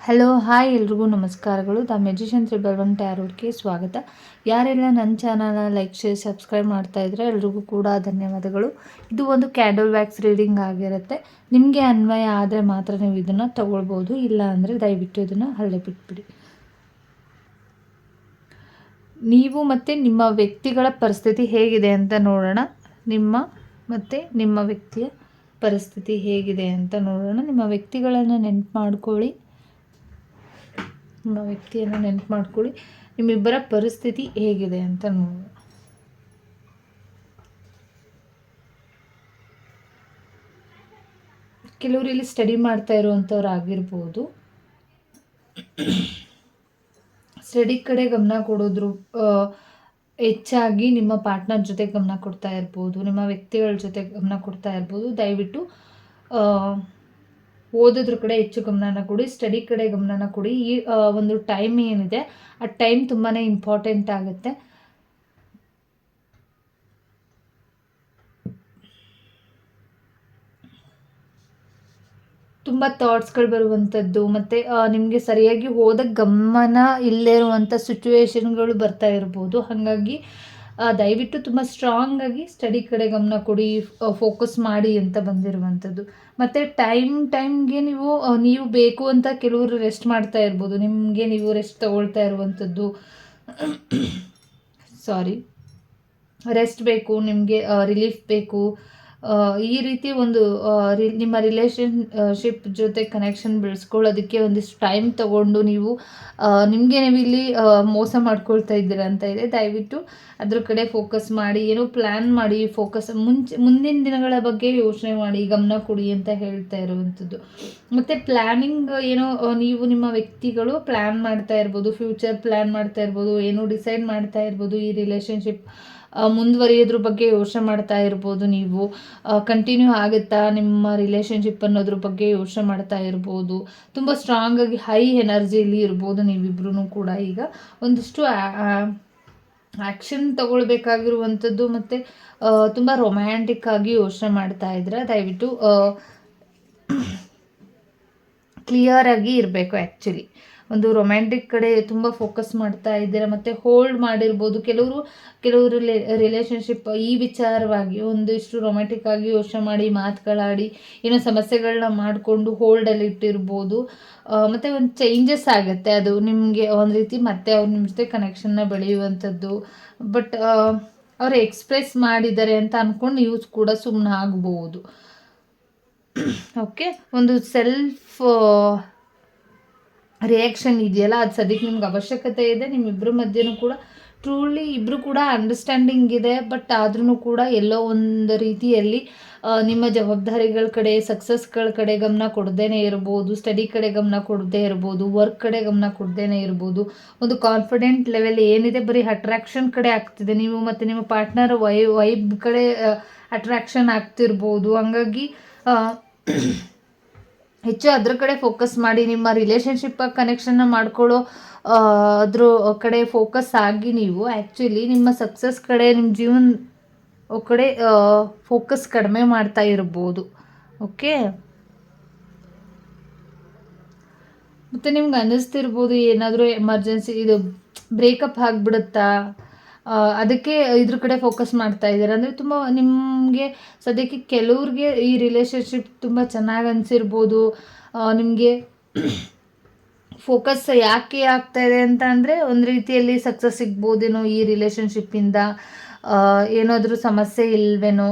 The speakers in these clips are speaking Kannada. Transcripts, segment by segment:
ಹಲೋ ಹಾಯ್ ಎಲ್ರಿಗೂ ನಮಸ್ಕಾರಗಳು. ದ ಮೆಜಿಷಿಯನ್ ತ್ರಿಬಲ್ ಟ್ಯಾರೋಟ್ಗೆ ಸ್ವಾಗತ. ಯಾರೆಲ್ಲ ನನ್ನ ಚಾನಲ್ನ ಲೈಕ್ ಶೇರ್ ಸಬ್ಸ್ಕ್ರೈಬ್ ಮಾಡ್ತಾ ಇದ್ರೆ ಎಲ್ರಿಗೂ ಕೂಡ ಧನ್ಯವಾದಗಳು. ಇದು ಒಂದು ಕ್ಯಾಂಡಲ್ ವ್ಯಾಕ್ಸ್ ರೀಡಿಂಗ್ ಆಗಿರುತ್ತೆ. ನಿಮಗೆ ಅನ್ವಯ ಆದರೆ ಮಾತ್ರ ನೀವು ಇದನ್ನು ತಗೊಳ್ಬೋದು, ಇಲ್ಲ ಅಂದರೆ ದಯವಿಟ್ಟು ಇದನ್ನು ಅಲ್ಲೇ ಬಿಟ್ಬಿಡಿ. ನೀವು ಮತ್ತು ನಿಮ್ಮ ವ್ಯಕ್ತಿಗಳ ಪರಿಸ್ಥಿತಿ ಹೇಗಿದೆ ಅಂತ ನೋಡೋಣ. ನಿಮ್ಮ ವ್ಯಕ್ತಿಯ ಪರಿಸ್ಥಿತಿ ಹೇಗಿದೆ ಅಂತ ನೋಡೋಣ. ನಿಮ್ಮ ವ್ಯಕ್ತಿಗಳನ್ನು ನೆನಪು ಮಾಡ್ಕೊಳ್ಳಿ. ನಿಮ್ಮ ವ್ಯಕ್ತಿಯನ್ನು ನೆನಪು ಮಾಡ್ಕೊಳ್ಳಿ. ನಿಮ್ಮಿಬ್ಬರ ಪರಿಸ್ಥಿತಿ ಹೇಗಿದೆ ಅಂತ ನೋಡೋಣ. ಕೆಲವರು ಇಲ್ಲಿ ಸ್ಟಡಿ ಮಾಡ್ತಾ ಇರುವಂಥವ್ರು ಆಗಿರ್ಬೋದು. ಸ್ಟಡಿ ಕಡೆ ಗಮನ ಕೊಡೋದ್ರು ಹೆಚ್ಚಾಗಿ ನಿಮ್ಮ ಪಾರ್ಟ್ನರ್ ಜೊತೆ ಗಮನ ಕೊಡ್ತಾ ಇರ್ಬೋದು, ನಿಮ್ಮ ವ್ಯಕ್ತಿಗಳ ಜೊತೆ ಗಮನ ಕೊಡ್ತಾ ಇರ್ಬೋದು. ದಯವಿಟ್ಟು ಓದೋದ್ರ ಕಡೆ ಹೆಚ್ಚು ಗಮನನ ಕೊಡಿ, ಸ್ಟಡಿ ಕಡೆ ಗಮನನ ಕೊಡಿ. ಈ ಒಂದು ಟೈಮ್ ಏನಿದೆ ಆ ಟೈಮ್ ತುಂಬಾ ಇಂಪಾರ್ಟೆಂಟ್ ಆಗುತ್ತೆ. ತುಂಬ ಥಾಟ್ಸ್ಗಳು ಬರುವಂಥದ್ದು ಮತ್ತು ನಿಮಗೆ ಸರಿಯಾಗಿ ಓದಕ್ಕೆ ಗಮನ ಇಲ್ಲೇ ಇರುವಂಥ ಸಿಚುವೇಶನ್ಗಳು ಬರ್ತಾ ಇರ್ಬೋದು. ಹಾಗಾಗಿ ದಯವಿಟ್ಟು ತುಂಬ ಸ್ಟ್ರಾಂಗಾಗಿ ಸ್ಟಡಿ ಕಡೆ ಗಮನ ಕೊಡಿ, ಫೋಕಸ್ ಮಾಡಿ ಅಂತ ಬಂದಿರುವಂಥದ್ದು. ಮತ್ತು ಟೈಮ್ಗೆ ನೀವು ಬೇಕು ಅಂತ ಕೆಲವರು ರೆಸ್ಟ್ ಮಾಡ್ತಾ ಇರ್ಬೋದು. ನಿಮಗೆ ನೀವು ರೆಸ್ಟ್ ತಗೊಳ್ತಾ ಇರುವಂಥದ್ದು ರೆಸ್ಟ್ ಬೇಕು, ನಿಮಗೆ ರಿಲೀಫ್ ಬೇಕು. ಈ ರೀತಿ ಒಂದು ನಿಮ್ಮ ರಿಲೇಷನ್ಶಿಪ್ ಜೊತೆ ಕನೆಕ್ಷನ್ ಬೆಳೆಸ್ಕೊಳ್ಳೋದಕ್ಕೆ ಒಂದಿಷ್ಟು ಟೈಮ್ ತಗೊಂಡು ನೀವು ಇಲ್ಲಿ ಮೋಸ ಮಾಡ್ಕೊಳ್ತಾ ಇದ್ದೀರಾ ಅಂತ ಇದೆ. ದಯವಿಟ್ಟು ಅದ್ರ ಕಡೆ ಫೋಕಸ್ ಮಾಡಿ, ಏನೋ ಪ್ಲ್ಯಾನ್ ಮಾಡಿ, ಮುಂದಿನ ದಿನಗಳ ಬಗ್ಗೆ ಯೋಚನೆ ಮಾಡಿ, ಗಮನ ಕೊಡಿ ಅಂತ ಹೇಳ್ತಾ ಇರುವಂಥದ್ದು. ಮತ್ತು ಪ್ಲ್ಯಾನಿಂಗ್ ನೀವು ನಿಮ್ಮ ವ್ಯಕ್ತಿಗಳು ಪ್ಲ್ಯಾನ್ ಮಾಡ್ತಾ ಇರ್ಬೋದು, ಫ್ಯೂಚರ್ ಪ್ಲ್ಯಾನ್ ಮಾಡ್ತಾ ಇರ್ಬೋದು, ಏನೋ ಡಿಸೈಡ್ ಮಾಡ್ತಾ ಇರ್ಬೋದು. ಈ ರಿಲೇಷನ್ಶಿಪ್ ಮುಂದುವರಿಯೋದ್ರ ಬಗ್ಗೆ ಯೋಚನೆ ಮಾಡ್ತಾ ಇರ್ಬೋದು. ನೀವು ಕಂಟಿನ್ಯೂ ಆಗುತ್ತಾ ನಿಮ್ಮ ರಿಲೇಷನ್ಶಿಪ್ ಅನ್ನೋದ್ರ ಬಗ್ಗೆ ಯೋಚನೆ ಮಾಡ್ತಾ ಇರ್ಬೋದು. ತುಂಬ ಸ್ಟ್ರಾಂಗಾಗಿ ಹೈ ಎನರ್ಜಿಯಲ್ಲಿ ಇರ್ಬೋದು ನೀವಿಬ್ರು ಕೂಡ. ಈಗ ಒಂದಿಷ್ಟು ಆ್ಯಕ್ಷನ್ ತಗೊಳ್ಬೇಕಾಗಿರುವಂಥದ್ದು ಮತ್ತು ತುಂಬ ರೊಮ್ಯಾಂಟಿಕ್ ಆಗಿ ಯೋಚನೆ ಮಾಡ್ತಾ ಇದ್ರೆ ದಯವಿಟ್ಟು ಕ್ಲಿಯರಾಗಿ ಇರಬೇಕು. ಆ್ಯಕ್ಚುಲಿ ಒಂದು ರೊಮ್ಯಾಂಟಿಕ್ ಕಡೆ ತುಂಬ ಫೋಕಸ್ ಮಾಡ್ತಾ ಇದ್ದೀರಾ ಮತ್ತು ಹೋಲ್ಡ್ ಮಾಡಿರ್ಬೋದು. ಕೆಲವರು ರಿಲೇಷನ್ಶಿಪ್ ಈ ವಿಚಾರವಾಗಿ ಒಂದಿಷ್ಟು ರೊಮ್ಯಾಂಟಿಕ್ ಆಗಿ ಯೋಚನೆ ಮಾಡಿ, ಮಾತುಗಳಾಡಿ, ಏನೋ ಸಮಸ್ಯೆಗಳನ್ನ ಮಾಡಿಕೊಂಡು ಹೋಲ್ಡಲ್ಲಿ ಇಟ್ಟಿರ್ಬೋದು. ಮತ್ತು ಒಂದು ಚೇಂಜಸ್ ಆಗುತ್ತೆ, ಅದು ನಿಮಗೆ ಒಂದು ರೀತಿ ಮತ್ತೆ ಅವ್ರು ನಿಮ್ಮ ಜೊತೆ ಕನೆಕ್ಷನ್ನ ಬೆಳೆಯುವಂಥದ್ದು. ಬಟ್ ಅವರು ಎಕ್ಸ್ಪ್ರೆಸ್ ಮಾಡಿದ್ದಾರೆ ಅಂತ ಅಂದ್ಕೊಂಡು ನೀವು ಕೂಡ ಸುಮ್ಮನೆ ಆಗ್ಬೋದು. ಓಕೆ, ಒಂದು ಸೆಲ್ಫ್ ರಿಯಾಕ್ಷನ್ ಇದೆಯಲ್ಲ, ಅದು ಸದ್ಯಕ್ಕೆ ನಿಮ್ಗೆ ಅವಶ್ಯಕತೆ ಇದೆ. ನಿಮ್ಮಿಬ್ಬರ ಮಧ್ಯೆನೂ ಕೂಡ ಟ್ರೂಲಿ ಇಬ್ಬರು ಕೂಡ ಅಂಡರ್ಸ್ಟ್ಯಾಂಡಿಂಗ್ ಇದೆ. ಬಟ್ ಆದ್ರೂ ಕೂಡ ಎಲ್ಲೋ ಒಂದು ರೀತಿಯಲ್ಲಿ ನಿಮ್ಮ ಜವಾಬ್ದಾರಿಗಳ ಕಡೆ, ಸಕ್ಸಸ್ಗಳ ಕಡೆ ಗಮನ ಕೊಡದೇನೆ ಇರ್ಬೋದು, ಸ್ಟಡಿ ಕಡೆ ಗಮನ ಕೊಡದೇ ಇರ್ಬೋದು, ವರ್ಕ್ ಕಡೆ ಗಮನ ಕೊಡದೇನೆ ಇರ್ಬೋದು. ಒಂದು ಕಾನ್ಫಿಡೆಂಟ್ ಲೆವೆಲ್ ಏನಿದೆ ಬರೀ ಅಟ್ರಾಕ್ಷನ್ ಕಡೆ ಆಗ್ತಿದೆ. ನೀವು ಮತ್ತು ನಿಮ್ಮ ಪಾರ್ಟ್ನರ್ ವೈಬ್ ಕಡೆ ಅಟ್ರಾಕ್ಷನ್ ಆಗ್ತಿರ್ಬೋದು. ಹಂಗಾಗಿ ಹೆಚ್ಚು ಅದ್ರ ಕಡೆ ಫೋಕಸ್ ಮಾಡಿ, ನಿಮ್ಮ ರಿಲೇಷನ್ಶಿಪ್ ಕನೆಕ್ಷನ್ನ ಮಾಡ್ಕೊಳ್ಳೋ ಅದ್ರ ಕಡೆ ಫೋಕಸ್ ಆಗಿ ನೀವು ಆ್ಯಕ್ಚುಲಿ ನಿಮ್ಮ ಸಕ್ಸಸ್ ಕಡೆ, ನಿಮ್ಮ ಜೀವನ ಕಡೆ ಫೋಕಸ್ ಕಡಿಮೆ ಮಾಡ್ತಾ ಇರ್ಬೋದು. ಓಕೆ, ಮತ್ತು ನಿಮ್ಗೆ ಅನ್ನಿಸ್ತಿರ್ಬೋದು ಏನಾದರೂ ಎಮರ್ಜೆನ್ಸಿ ಇದು ಬ್ರೇಕಪ್ ಆಗಿಬಿಡುತ್ತಾ, ಅದಕ್ಕೆ ಇದ್ರ ಕಡೆ ಫೋಕಸ್ ಮಾಡ್ತಾ ಇದ್ದಾರೆ ಅಂದರೆ ತುಂಬ ನಿಮಗೆ ಸದ್ಯಕ್ಕೆ ಕೆಲವ್ರಿಗೆ ಈ ರಿಲೇಷನ್ಶಿಪ್ ತುಂಬ ಚೆನ್ನಾಗಿ ಅನಿಸಿರ್ಬೋದು. ನಿಮಗೆ ಫೋಕಸ್ ಯಾಕೆ ಆಗ್ತಾ ಇದೆ ಅಂತ ಅಂದರೆ ಒಂದು ರೀತಿಯಲ್ಲಿ ಸಕ್ಸಸ್ ಸಿಗ್ಬೋದೇನೋ ಈ ರಿಲೇಷನ್ಶಿಪ್ಪಿಂದ, ಏನಾದರೂ ಸಮಸ್ಯೆ ಇಲ್ವೇನೋ.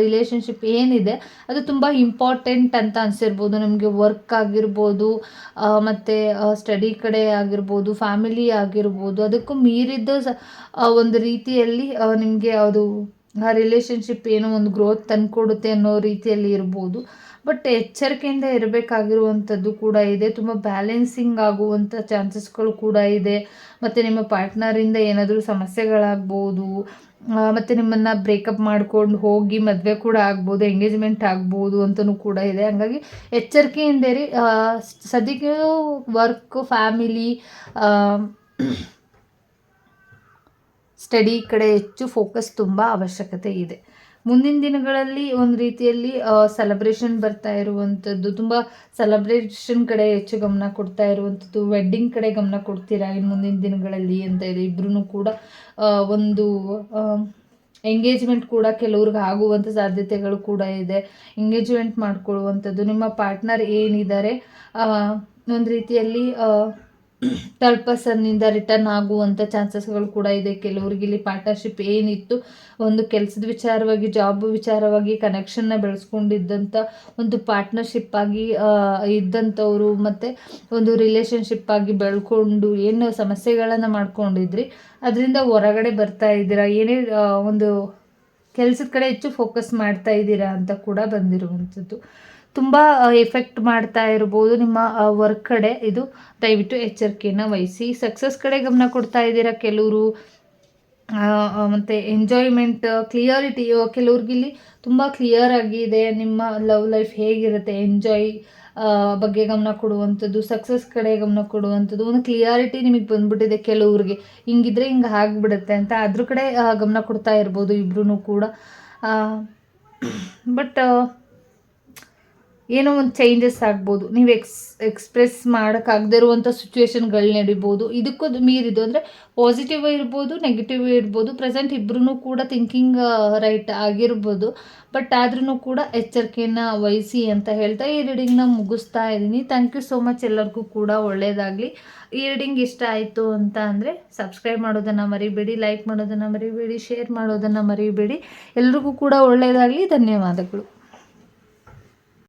ರಿಲೇಷನ್ಶಿಪ್ ಏನಿದೆ ಅದು ತುಂಬ ಇಂಪಾರ್ಟೆಂಟ್ ಅಂತ ಅನಿಸಿರ್ಬೋದು ನಿಮಗೆ. ವರ್ಕ್ ಆಗಿರ್ಬೋದು, ಮತ್ತು ಸ್ಟಡಿ ಕಡೆ ಆಗಿರ್ಬೋದು, ಫ್ಯಾಮಿಲಿ ಆಗಿರ್ಬೋದು, ಅದಕ್ಕೂ ಮೀರಿದ್ದು ಒಂದು ರೀತಿಯಲ್ಲಿ ನಿಮಗೆ ಅದು ಆ ರಿಲೇಷನ್ಶಿಪ್ ಏನೋ ಒಂದು ಗ್ರೋತ್ ತಂದುಕೊಡುತ್ತೆ ಅನ್ನೋ ರೀತಿಯಲ್ಲಿ ಇರ್ಬೋದು. ಬಟ್ ಎಚ್ಚರಿಕೆಯಿಂದ ಇರಬೇಕಾಗಿರುವಂಥದ್ದು ಕೂಡ ಇದೆ. ತುಂಬ ಬ್ಯಾಲೆನ್ಸಿಂಗ್ ಆಗುವಂಥ ಚಾನ್ಸಸ್ಗಳು ಕೂಡ ಇದೆ. ಮತ್ತು ನಿಮ್ಮ ಪಾರ್ಟ್ನರಿಂದ ಏನಾದರೂ ಸಮಸ್ಯೆಗಳಾಗ್ಬೋದು, ಮತ್ತು ನಿಮ್ಮನ್ನು ಬ್ರೇಕಪ್ ಮಾಡ್ಕೊಂಡು ಹೋಗಿ ಮದುವೆ ಕೂಡ ಆಗ್ಬೋದು, ಎಂಗೇಜ್ಮೆಂಟ್ ಆಗ್ಬೋದು ಅಂತಲೂ ಕೂಡ ಇದೆ. ಹಾಗಾಗಿ ಎಚ್ಚರಿಕೆಯಿಂದ ಇರಿ. ಸದ್ಯಕ್ಕೆ ವರ್ಕ್, ಫ್ಯಾಮಿಲಿ, ಸ್ಟಡಿ ಕಡೆ ಹೆಚ್ಚು ಫೋಕಸ್ ತುಂಬ ಅವಶ್ಯಕತೆ ಇದೆ. ಮುಂದಿನ ದಿನಗಳಲ್ಲಿ ಒಂದು ರೀತಿಯಲ್ಲಿ ಸೆಲೆಬ್ರೇಷನ್ ಬರ್ತಾ ಇರುವಂಥದ್ದು, ತುಂಬ ಸೆಲೆಬ್ರೇಷನ್ ಕಡೆ ಹೆಚ್ಚು ಗಮನ ಕೊಡ್ತಾ ಇರುವಂಥದ್ದು, ವೆಡ್ಡಿಂಗ್ ಕಡೆ ಗಮನ ಕೊಡ್ತೀರಾ ಇನ್ನು ಮುಂದಿನ ದಿನಗಳಲ್ಲಿ ಅಂತ ಇದೆ. ಇಬ್ಬರೂ ಕೂಡ ಒಂದು ಎಂಗೇಜ್ಮೆಂಟ್ ಕೂಡ ಕೆಲವ್ರಿಗೆ ಆಗುವಂಥ ಸಾಧ್ಯತೆಗಳು ಕೂಡ ಇದೆ. ಎಂಗೇಜ್ಮೆಂಟ್ ಮಾಡ್ಕೊಳ್ಳುವಂಥದ್ದು, ನಿಮ್ಮ ಪಾರ್ಟ್ನರ್ ಏನಿದ್ದಾರೆ ಒಂದು ರೀತಿಯಲ್ಲಿ ಥರ್ಡ್ ಪರ್ಸನ್ನಿಂದ ರಿಟರ್ನ್ ಆಗುವಂಥ ಚಾನ್ಸಸ್ಗಳು ಕೂಡ ಇದೆ. ಕೆಲವರಿಗೆ ಇಲ್ಲಿ ಪಾರ್ಟ್ನರ್ಶಿಪ್ ಏನಿತ್ತು, ಒಂದು ಕೆಲಸದ ವಿಚಾರವಾಗಿ, ಜಾಬ್ ವಿಚಾರವಾಗಿ ಕನೆಕ್ಷನ್ನ ಬೆಳೆಸ್ಕೊಂಡಿದ್ದಂಥ ಒಂದು ಪಾರ್ಟ್ನರ್ಶಿಪ್ ಆಗಿ ಇದ್ದಂಥವ್ರು, ಮತ್ತು ಒಂದು ರಿಲೇಷನ್ಶಿಪ್ ಆಗಿ ಬೆಳ್ಕೊಂಡು ಏನು ಸಮಸ್ಯೆಗಳನ್ನು ಮಾಡ್ಕೊಂಡಿದ್ರಿ ಅದರಿಂದ ಹೊರಗಡೆ ಬರ್ತಾ ಇದ್ದೀರಾ. ಏನೇ ಒಂದು ಕೆಲಸದ ಕಡೆ ಹೆಚ್ಚು ಫೋಕಸ್ ಮಾಡ್ತಾ ಇದ್ದೀರಾ ಅಂತ ಕೂಡ ಬಂದಿರುವಂಥದ್ದು. ತುಂಬ ಎಫೆಕ್ಟ್ ಮಾಡ್ತಾ ಇರ್ಬೋದು ನಿಮ್ಮ ವರ್ಕ್ ಕಡೆ. ಇದು ದಯವಿಟ್ಟು ಎಚ್ಚರಿಕೆಯನ್ನು ವಹಿಸಿ. ಸಕ್ಸಸ್ ಕಡೆ ಗಮನ ಕೊಡ್ತಾ ಇದ್ದೀರಾ ಕೆಲವರು, ಮತ್ತು ಎಂಜಾಯ್ಮೆಂಟ್, ಕ್ಲಿಯರಿಟಿ, ಕೆಲವ್ರಿಗಿಲ್ಲಿ ತುಂಬ ಕ್ಲಿಯರ್ ಆಗಿದೆ ನಿಮ್ಮ ಲವ್ ಲೈಫ್ ಹೇಗಿರುತ್ತೆ, ಎಂಜಾಯ್ ಬಗ್ಗೆ ಗಮನ ಕೊಡುವಂಥದ್ದು, ಸಕ್ಸಸ್ ಕಡೆ ಗಮನ ಕೊಡುವಂಥದ್ದು, ಒಂದು ಕ್ಲಿಯಾರಿಟಿ ನಿಮಗೆ ಬಂದ್ಬಿಟ್ಟಿದೆ. ಕೆಲವ್ರಿಗೆ ಹಿಂಗಿದ್ರೆ ಹಿಂಗೆ ಆಗಿಬಿಡುತ್ತೆ ಅಂತ ಅದ್ರ ಕಡೆ ಗಮನ ಕೊಡ್ತಾ ಇರ್ಬೋದು ಇಬ್ಬರೂ ಕೂಡ. ಬಟ್ ಏನೋ ಒಂದು ಚೇಂಜಸ್ ಆಗ್ಬೋದು, ನೀವು ಎಕ್ಸ್ಪ್ರೆಸ್ ಮಾಡೋಕ್ಕಾಗದೇ ಇರುವಂಥ ಸಿಚುವೇಶನ್ಗಳು ನಡಿಬೋದು. ಇದಕ್ಕೂ ಮೀರಿದು ಅಂದರೆ ಪಾಸಿಟಿವ್ ಇರ್ಬೋದು, ನೆಗೆಟಿವ್ ಇರ್ಬೋದು. ಪ್ರೆಸೆಂಟ್ ಇಬ್ಬರೂ ಕೂಡ ಥಿಂಕಿಂಗ್ ರೈಟ್ ಆಗಿರ್ಬೋದು. ಬಟ್ ಆದ್ರೂ ಕೂಡ ಎಚ್ಚರಿಕೆಯನ್ನು ವಹಿಸಿ ಅಂತ ಹೇಳ್ತಾ ಈ ರೀಡಿಂಗ್ನ ಮುಗಿಸ್ತಾ ಇದ್ದೀನಿ. Thank you so much. ಎಲ್ಲರಿಗೂ ಕೂಡ ಒಳ್ಳೆಯದಾಗಲಿ. ಈ ರೀಡಿಂಗ್ ಇಷ್ಟ ಆಯಿತು ಅಂತ ಅಂದರೆ ಸಬ್ಸ್ಕ್ರೈಬ್ ಮಾಡೋದನ್ನು ಮರಿಬೇಡಿ, ಲೈಕ್ ಮಾಡೋದನ್ನು ಮರಿಬೇಡಿ, ಶೇರ್ ಮಾಡೋದನ್ನು ಮರಿಬೇಡಿ. ಎಲ್ರಿಗೂ ಕೂಡ ಒಳ್ಳೆಯದಾಗಲಿ. ಧನ್ಯವಾದಗಳು.